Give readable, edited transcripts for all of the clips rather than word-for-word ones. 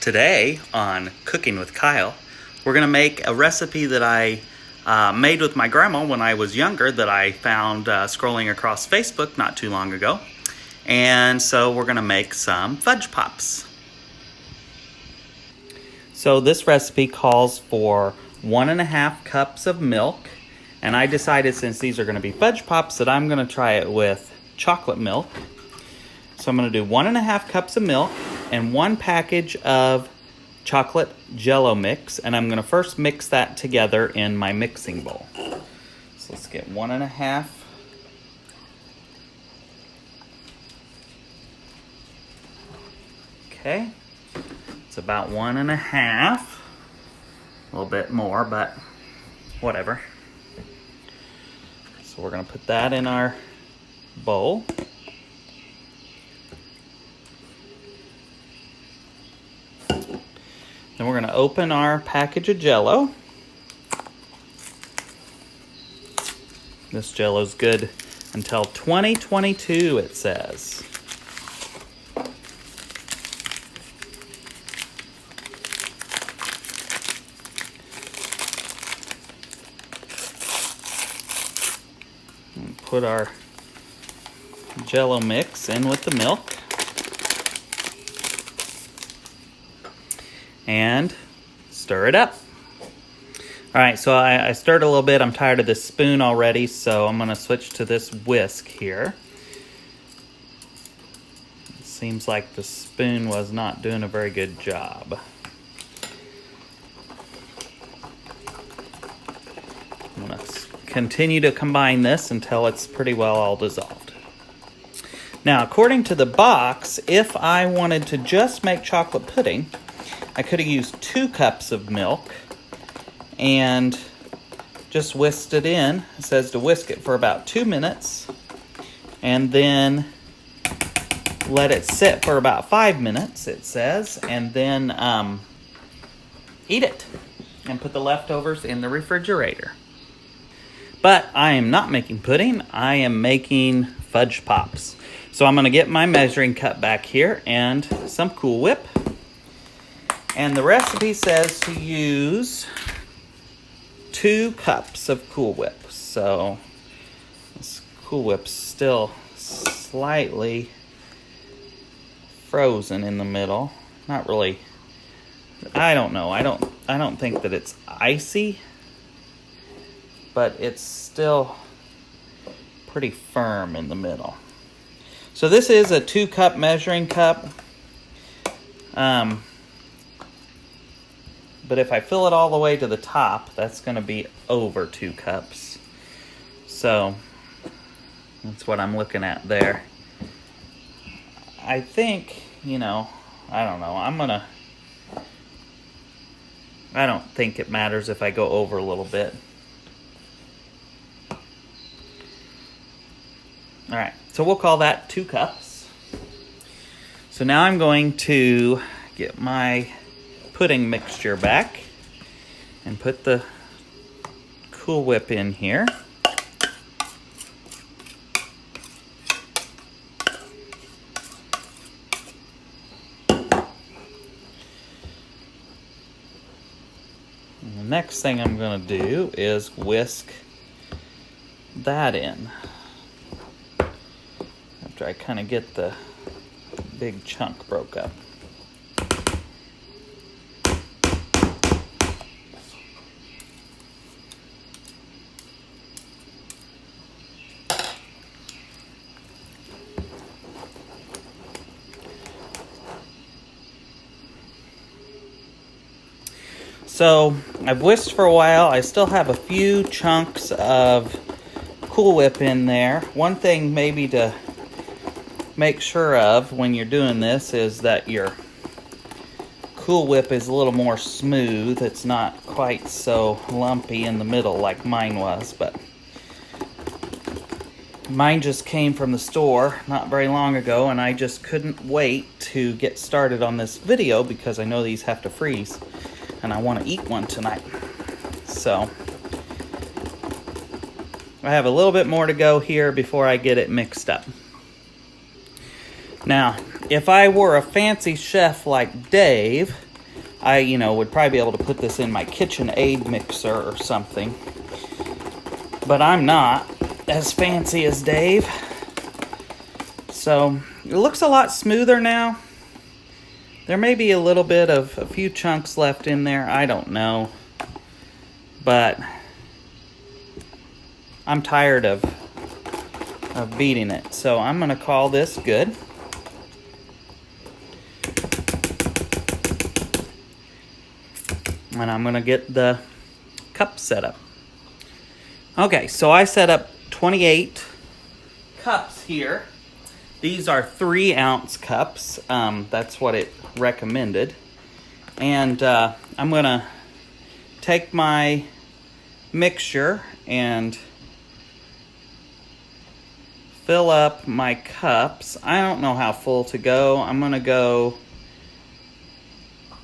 Today on Cooking with Kyle, we're going to make a recipe that I made with my grandma when I was younger that I found scrolling across Facebook not too long ago. And so we're going to make some fudge pops. So this recipe calls for 1.5 cups of milk. And I decided since these are going to be fudge pops that I'm going to try it with chocolate milk. So I'm going to do 1.5 cups of milk and 1 package of chocolate Jell-O mix, and I'm going to first mix that together in my mixing bowl. So let's get 1.5. Okay, it's about 1.5. A little bit more, but whatever. So we're going to put that in our bowl. Then we're going to open our package of Jell-O. This Jell-O's good until 2022, it says. And put our Jell-O mix in with the milk. And stir it up. All right, so I stirred a little bit. I'm tired of this spoon already, so I'm gonna switch to this whisk here. It seems like the spoon was not doing a very good job. I'm gonna continue to combine this until it's pretty well all dissolved. Now, according to the box, if I wanted to just make chocolate pudding, I could have used 2 cups of milk and just whisked it in. It says to whisk it for about 2 minutes and then let it sit for about 5 minutes, it says, and then eat it and put the leftovers in the refrigerator. But I am not making pudding, I am making fudge pops. So I'm going to get my measuring cup back here and some Cool Whip. And the recipe says to use 2 cups of Cool Whip. So this Cool Whip's still slightly frozen in the middle. Not really. I don't know. I don't think that it's icy, but it's still pretty firm in the middle. So this is a 2-cup measuring cup. But if I fill it all the way to the top, that's going to be over 2 cups. So that's what I'm looking at there. I think, I don't know. I don't think it matters if I go over a little bit. All right, so we'll call that 2 cups. So now I'm going to get my pudding mixture back and put the Cool Whip in here. And the next thing I'm going to do is whisk that in after I kind of get the big chunk broke up. So I've whisked for a while. I still have a few chunks of Cool Whip in there. One thing maybe to make sure of when you're doing this is that your Cool Whip is a little more smooth. It's not quite so lumpy in the middle like mine was, but mine just came from the store not very long ago, and I just couldn't wait to get started on this video because I know these have to freeze. And I want to eat one tonight. So I have a little bit more to go here before I get it mixed up. Now, if I were a fancy chef like Dave, I, would probably be able to put this in my KitchenAid mixer or something. But I'm not as fancy as Dave. So it looks a lot smoother now. There may be a little bit of a few chunks left in there. I don't know. But I'm tired of beating it. So I'm going to call this good. And I'm going to get the cup set up. Okay, so I set up 28 cups here. These are 3-ounce cups. That's what it recommended. And I'm going to take my mixture and fill up my cups. I don't know how full to go. I'm going to go,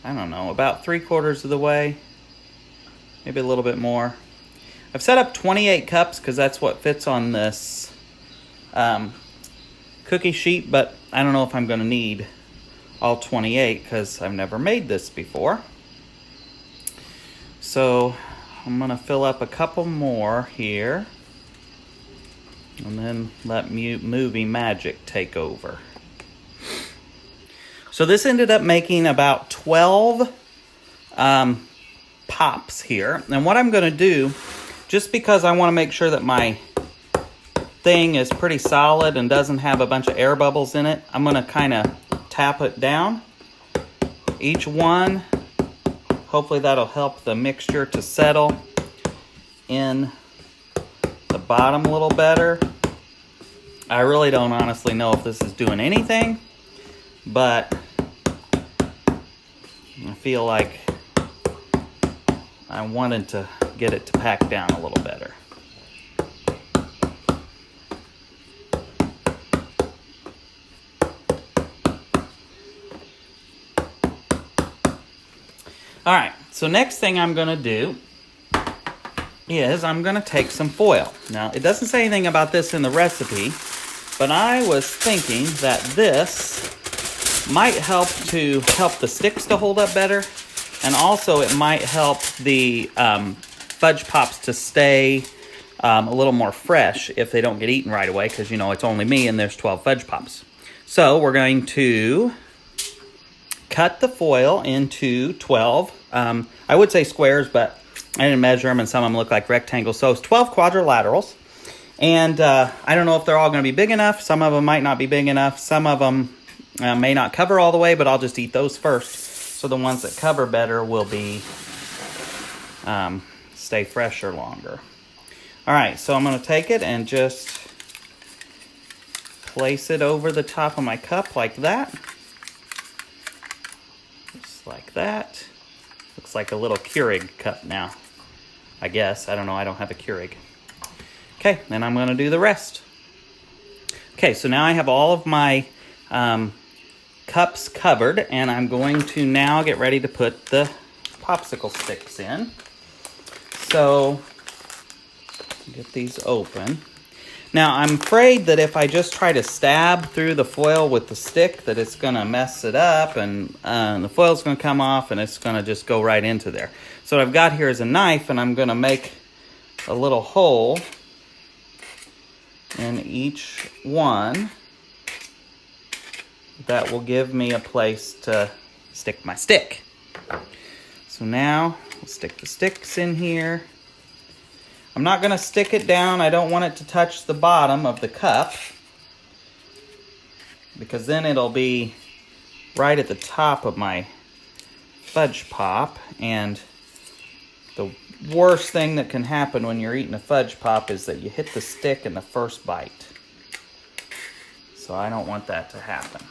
I don't know, about 3/4 of the way. Maybe a little bit more. I've set up 28 cups because that's what fits on this cookie sheet, but I don't know if I'm going to need all 28 because I've never made this before. So I'm going to fill up a couple more here and then let movie magic take over. So this ended up making about 12 pops here. And what I'm going to do, just because I want to make sure that my thing is pretty solid and doesn't have a bunch of air bubbles in it, I'm going to kind of tap it down. Each one, hopefully that'll help the mixture to settle in the bottom a little better. I really don't honestly know if this is doing anything, but I feel like I wanted to get it to pack down a little better. All right, so next thing I'm going to do is I'm going to take some foil. Now, it doesn't say anything about this in the recipe, but I was thinking that this might help the sticks to hold up better, and also it might help the fudge pops to stay a little more fresh if they don't get eaten right away, because, it's only me and there's 12 fudge pops. So we're going to cut the foil into 12. I would say squares, but I didn't measure them, and some of them look like rectangles. So it's 12 quadrilaterals. And I don't know if they're all going to be big enough. Some of them might not be big enough. Some of them may not cover all the way, but I'll just eat those first. So the ones that cover better will be stay fresher longer. All right, so I'm going to take it and just place it over the top of my cup like that. Just like that. Looks like a little Keurig cup now, I guess. I don't know. I don't have a Keurig. Okay, then I'm going to do the rest. Okay, so now I have all of my cups covered, and I'm going to now get ready to put the popsicle sticks in. So, get these open. Now, I'm afraid that if I just try to stab through the foil with the stick, that it's going to mess it up, and the foil's going to come off, and it's going to just go right into there. So what I've got here is a knife, and I'm going to make a little hole in each one that will give me a place to stick my stick. So now, we'll stick the sticks in here. I'm not going to stick it down. I don't want it to touch the bottom of the cup, because then it'll be right at the top of my fudge pop. And the worst thing that can happen when you're eating a fudge pop is that you hit the stick in the first bite. So I don't want that to happen.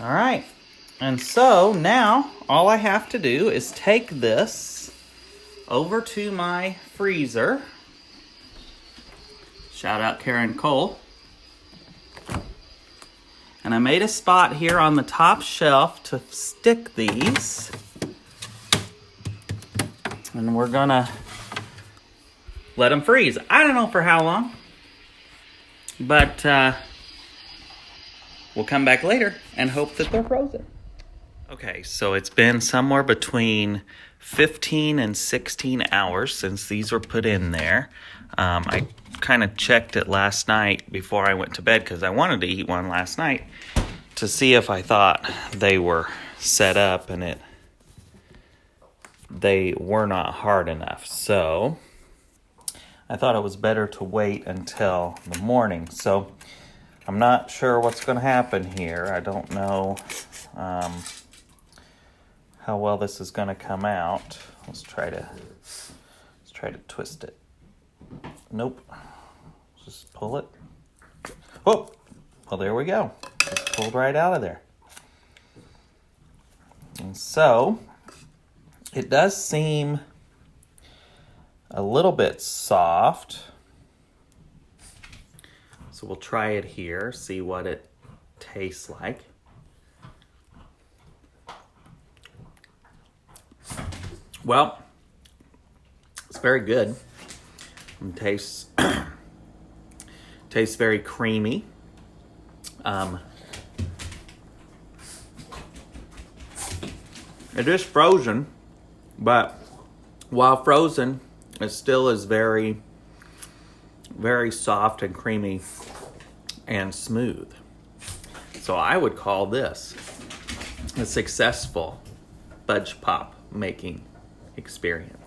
All right, and so now all I have to do is take this over to my freezer. Shout out Karen Cole. And I made a spot here on the top shelf to stick these. And we're gonna let them freeze. I don't know for how long, but we'll come back later and hope that they're frozen. Okay, so it's been somewhere between 15 and 16 hours since these were put in there. I kind of checked it last night before I went to bed because I wanted to eat one last night to see if I thought they were set up, and they were not hard enough. So I thought it was better to wait until the morning. So I'm not sure what's going to happen here. I don't know how well this is going to come out. Let's try to twist it. Nope. Just pull it. Oh, well, there we go. Just pulled right out of there. And so it does seem a little bit soft. So we'll try it here, see what it tastes like. Well, it's very good. It tastes very creamy. It is frozen, but while frozen, it still is very, very soft and creamy and smooth. So I would call this a successful fudge pop making experience.